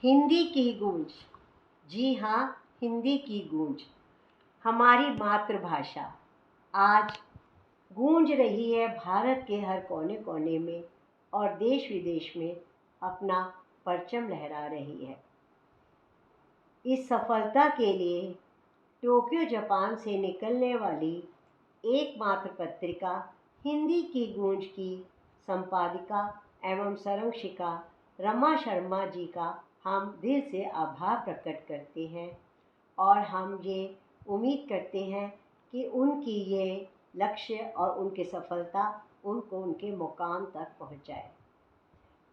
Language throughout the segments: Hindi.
हिंदी की गूंज। जी हाँ, हिंदी की गूंज, हमारी मातृभाषा आज गूंज रही है भारत के हर कोने कोने में और देश विदेश में अपना परचम लहरा रही है। इस सफलता के लिए टोक्यो जापान से निकलने वाली एकमात्र पत्रिका हिंदी की गूंज की संपादिका एवं संरक्षिका रमा शर्मा जी का हम दिल से आभार प्रकट करते हैं और हम ये उम्मीद करते हैं कि उनकी ये लक्ष्य और उनकी सफलता उनको उनके मुकाम तक पहुंचाए।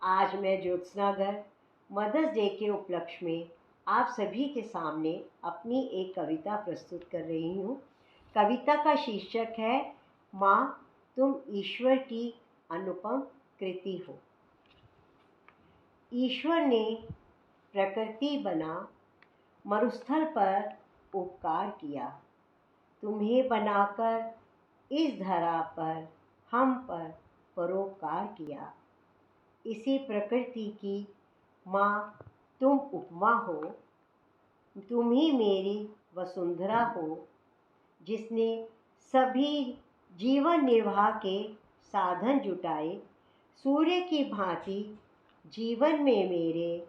आज मैं ज्योत्सनागर मदर्स डे के उपलक्ष्य में आप सभी के सामने अपनी एक कविता प्रस्तुत कर रही हूँ। कविता का शीर्षक है माँ तुम ईश्वर की अनुपम कृति हो। ईश्वर ने प्रकृति बना, मरुस्थल पर उपकार किया, तुम्हें बनाकर इस धरा पर हम पर परोपकार किया। इसी प्रकृति की माँ तुम उपमा हो, तुम ही मेरी वसुंधरा हो, जिसने सभी जीवन निर्वाह के साधन जुटाए। सूर्य की भांति जीवन में मेरे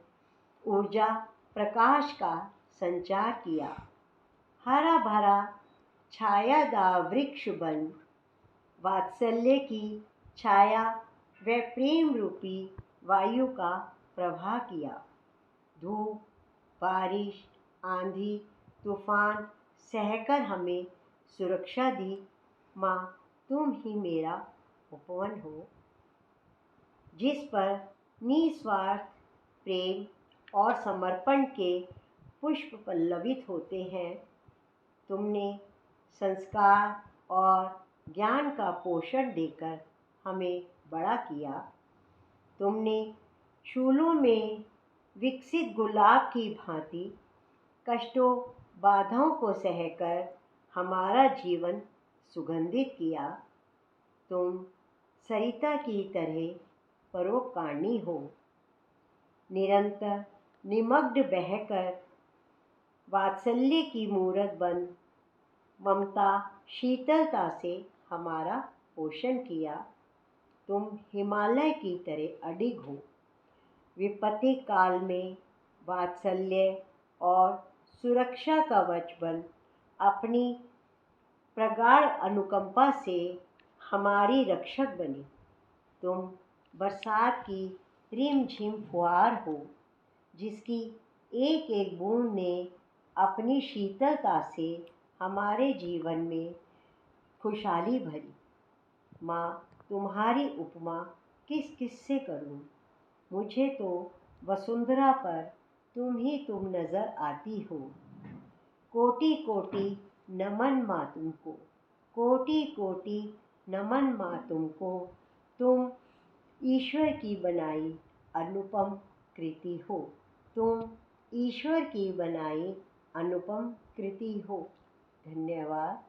ऊर्जा प्रकाश का संचार किया। हरा भरा छायादार वृक्ष बन वात्सल्य की छाया व प्रेम रूपी वायु का प्रवाह किया। धूप, बारिश, आंधी, तूफान सहकर हमें सुरक्षा दी। माँ तुम ही मेरा उपवन हो, जिस पर निस्वार्थ प्रेम और समर्पण के पुष्प पल्लवित होते हैं। तुमने संस्कार और ज्ञान का पोषण देकर हमें बड़ा किया। तुमने शूलों में विकसित गुलाब की भांति कष्टों बाधाओं को सहकर हमारा जीवन सुगंधित किया। तुम सरिता की तरह परोपकारणी हो, निरंतर निमग्न बहकर वात्सल्य की मूरत बन ममता शीतलता से हमारा पोषण किया। तुम हिमालय की तरह अडिग हो, विपत्ति काल में वात्सल्य और सुरक्षा का कवच बन अपनी प्रगाढ़ अनुकंपा से हमारी रक्षक बनी। तुम बरसात की रिमझिम फुहार हो, जिसकी एक एक बूंद ने अपनी शीतलता से हमारे जीवन में खुशहाली भरी। माँ तुम्हारी उपमा किस किस से करूँ, मुझे तो वसुंधरा पर तुम नज़र आती हो। कोटि कोटि नमन माँ तुमको, कोटि कोटि नमन माँ तुमको, तुम ईश्वर की बनाई अनुपम कृति हो, तुम ईश्वर की बनाई अनुपम कृति हो। धन्यवाद।